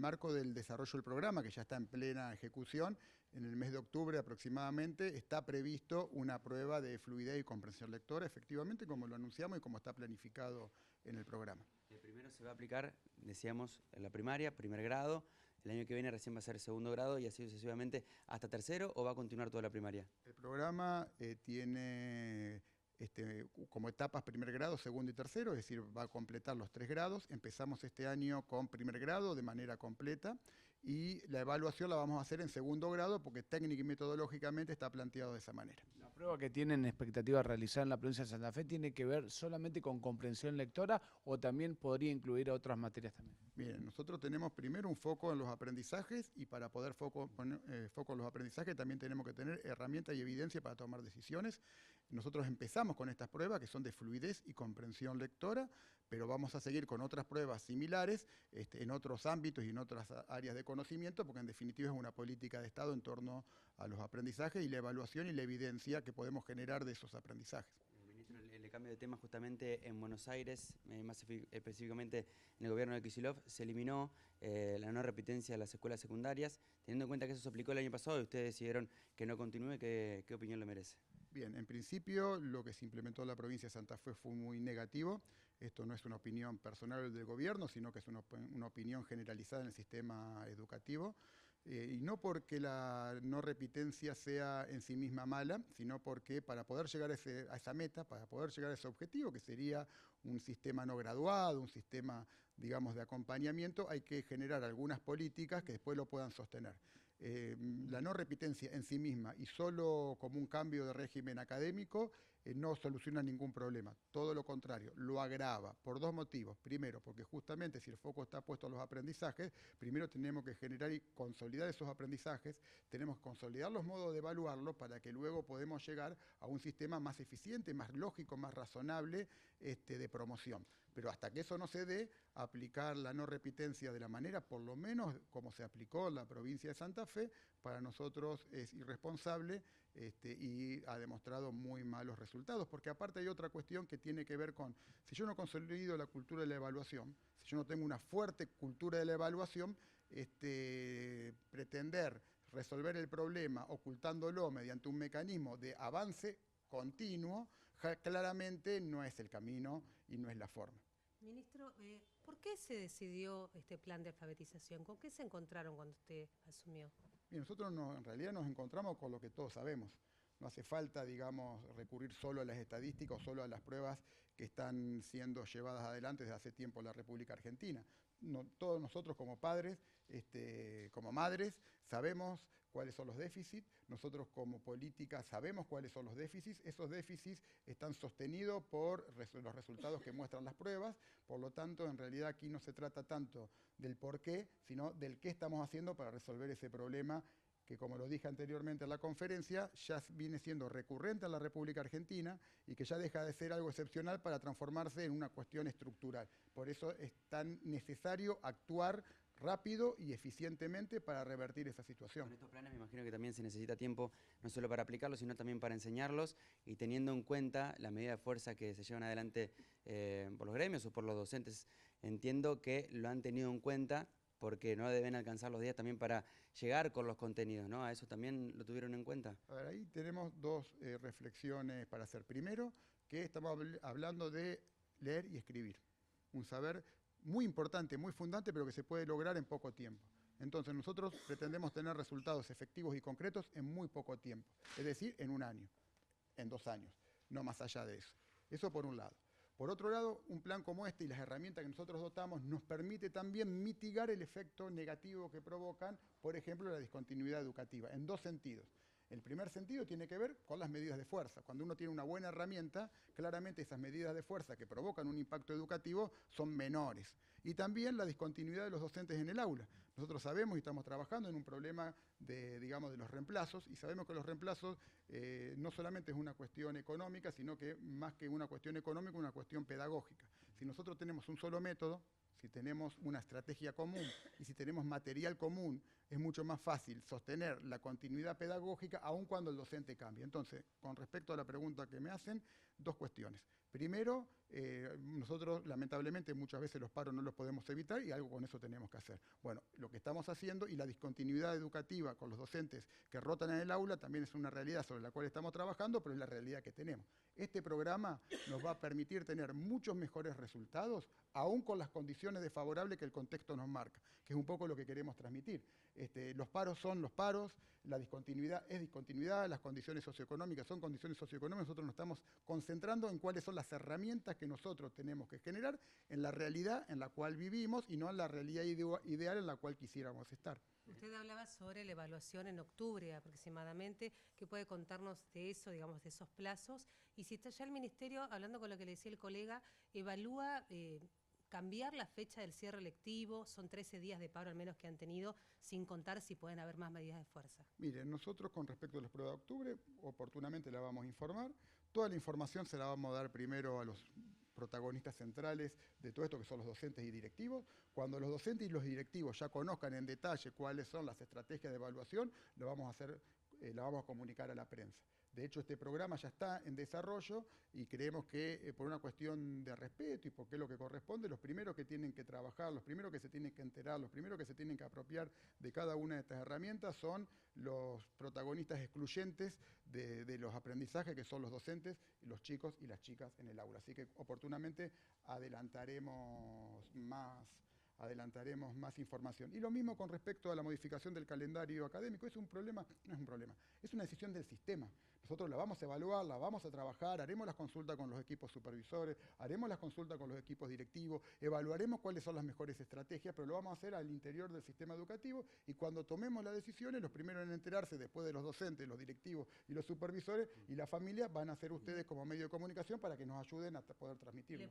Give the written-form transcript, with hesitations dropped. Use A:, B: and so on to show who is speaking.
A: marco del desarrollo del programa, que ya está en plena ejecución, en el mes de octubre aproximadamente, está previsto una prueba de fluidez y comprensión lectora, efectivamente, como lo anunciamos y como está planificado en el programa.
B: El primero se va a aplicar, decíamos, en la primaria, primer grado. El año que viene recién va a ser segundo grado y así sucesivamente hasta tercero, ¿o va a continuar toda la primaria?
A: El programa tiene como etapas primer grado, segundo y tercero, es decir, va a completar los 3 grados. Empezamos este año con primer grado de manera completa y la evaluación la vamos a hacer en segundo grado porque técnica y metodológicamente está planteado de esa manera.
C: La prueba que tienen expectativa de realizar en la provincia de Santa Fe tiene que ver solamente con comprensión lectora o también podría incluir otras materias también.
A: Miren, nosotros tenemos primero un foco en los aprendizajes y para poder poner foco en los aprendizajes también tenemos que tener herramientas y evidencia para tomar decisiones. Nosotros empezamos con estas pruebas que son de fluidez y comprensión lectora, pero vamos a seguir con otras pruebas similares en otros ámbitos y en otras áreas de conocimiento, porque en definitiva es una política de Estado en torno a los aprendizajes y la evaluación y la evidencia que podemos generar de esos aprendizajes.
B: Ministro, el cambio de tema justamente en Buenos Aires, más específicamente en el gobierno de Kicillof, se eliminó la no repitencia de las escuelas secundarias, teniendo en cuenta que eso se aplicó el año pasado y ustedes decidieron que no continúe. ¿Qué opinión le merece?
A: Bien, en principio lo que se implementó en la provincia de Santa Fe fue muy negativo. Esto no es una opinión personal del gobierno, sino que es una opinión generalizada en el sistema educativo. Y no porque la no repitencia sea en sí misma mala, sino porque para poder llegar a esa meta, para poder llegar a ese objetivo, que sería un sistema no graduado, un sistema, digamos, de acompañamiento, hay que generar algunas políticas que después lo puedan sostener. La no repitencia en sí misma y solo como un cambio de régimen académico no soluciona ningún problema, todo lo contrario, lo agrava por 2 motivos. Primero, porque justamente si el foco está puesto a los aprendizajes, primero tenemos que generar y consolidar esos aprendizajes, tenemos que consolidar los modos de evaluarlos para que luego podamos llegar a un sistema más eficiente, más lógico, más razonable de promoción. Pero hasta que eso no se dé, aplicar la no repitencia de la manera, por lo menos como se aplicó en la provincia de Santa Fe, para nosotros es irresponsable y ha demostrado muy malos resultados, porque aparte hay otra cuestión que tiene que ver con, si yo no consolido la cultura de la evaluación, si yo no tengo una fuerte cultura de la evaluación, pretender resolver el problema ocultándolo mediante un mecanismo de avance continuo, claramente no es el camino y no es la forma.
D: Ministro, ¿por qué se decidió este plan de alfabetización? ¿Con qué se encontraron cuando usted asumió?
A: Bien, nosotros en realidad nos encontramos con lo que todos sabemos. No hace falta, digamos, recurrir solo a las estadísticas o solo a las pruebas que están siendo llevadas adelante desde hace tiempo en la República Argentina. Todos nosotros como padres, como madres, sabemos cuáles son los déficits, nosotros como política sabemos cuáles son los déficits, esos déficits están sostenidos por los resultados que muestran las pruebas, por lo tanto, en realidad aquí no se trata tanto del por qué, sino del qué estamos haciendo para resolver ese problema que, como lo dije anteriormente en la conferencia, ya viene siendo recurrente en la República Argentina y que ya deja de ser algo excepcional para transformarse en una cuestión estructural. Por eso es tan necesario actuar rápido y eficientemente para revertir esa situación.
B: Con estos planes me imagino que también se necesita tiempo no solo para aplicarlos, sino también para enseñarlos y teniendo en cuenta la medida de fuerza que se llevan adelante por los gremios o por los docentes. Entiendo que lo han tenido en cuenta porque no deben alcanzar los días también para llegar con los contenidos, ¿no? ¿A eso también lo tuvieron en cuenta?
A: A ver, ahí tenemos 2 reflexiones para hacer. Primero, que estamos hablando de leer y escribir. Un saber muy importante, muy fundante, pero que se puede lograr en poco tiempo. Entonces nosotros pretendemos tener resultados efectivos y concretos en muy poco tiempo. Es decir, en 1 año, en 2 años, no más allá de eso. Eso por un lado. Por otro lado, un plan como este y las herramientas que nosotros dotamos nos permite también mitigar el efecto negativo que provocan, por ejemplo, la discontinuidad educativa, en 2 sentidos. El primer sentido tiene que ver con las medidas de fuerza. Cuando uno tiene una buena herramienta, claramente esas medidas de fuerza que provocan un impacto educativo son menores. Y también la discontinuidad de los docentes en el aula. Nosotros sabemos y estamos trabajando en un problema de los reemplazos, y sabemos que los reemplazos no solamente es una cuestión económica, sino que más que una cuestión económica, es una cuestión pedagógica. Si nosotros tenemos un solo método, si tenemos una estrategia común y si tenemos material común, es mucho más fácil sostener la continuidad pedagógica aun cuando el docente cambie. Entonces, con respecto a la pregunta que me hacen, 2 cuestiones. Primero, Nosotros, lamentablemente, muchas veces los paros no los podemos evitar y algo con eso tenemos que hacer. Bueno, lo que estamos haciendo y la discontinuidad educativa con los docentes que rotan en el aula también es una realidad sobre la cual estamos trabajando, pero es la realidad que tenemos. Este programa nos va a permitir tener muchos mejores resultados, aún con las condiciones desfavorables que el contexto nos marca, que es un poco lo que queremos transmitir. Los paros son los paros, la discontinuidad es discontinuidad, las condiciones socioeconómicas son condiciones socioeconómicas. Nosotros nos estamos concentrando en cuáles son las herramientas que nosotros tenemos que generar en la realidad en la cual vivimos y no en la realidad ideal en la cual quisiéramos estar.
D: Usted hablaba sobre la evaluación en octubre aproximadamente. ¿Qué puede contarnos de eso, digamos, de esos plazos? Y si está ya el Ministerio, hablando con lo que le decía el colega, evalúa cambiar la fecha del cierre lectivo. Son 13 días de paro al menos que han tenido, sin contar si pueden haber más medidas de fuerza.
A: Miren, nosotros con respecto a los pruebas de octubre, oportunamente la vamos a informar. Toda la información se la vamos a dar primero a los protagonistas centrales de todo esto, que son los docentes y directivos. Cuando los docentes y los directivos ya conozcan en detalle cuáles son las estrategias de evaluación, lo vamos a hacer, la vamos a comunicar a la prensa. De hecho, este programa ya está en desarrollo y creemos que por una cuestión de respeto y porque es lo que corresponde, los primeros que tienen que trabajar, los primeros que se tienen que enterar, los primeros que se tienen que apropiar de cada una de estas herramientas son los protagonistas excluyentes de los aprendizajes, que son los docentes, los chicos y las chicas en el aula. Así que oportunamente adelantaremos más información. Y lo mismo con respecto a la modificación del calendario académico. ¿Es un problema? No es un problema. Es una decisión del sistema. Nosotros la vamos a evaluar, la vamos a trabajar, haremos las consultas con los equipos supervisores, haremos las consultas con los equipos directivos, evaluaremos cuáles son las mejores estrategias, pero lo vamos a hacer al interior del sistema educativo y cuando tomemos las decisiones, los primeros en enterarse después de los docentes, los directivos y los supervisores y la familia van a ser ustedes como medio de comunicación para que nos ayuden a poder transmitirlo.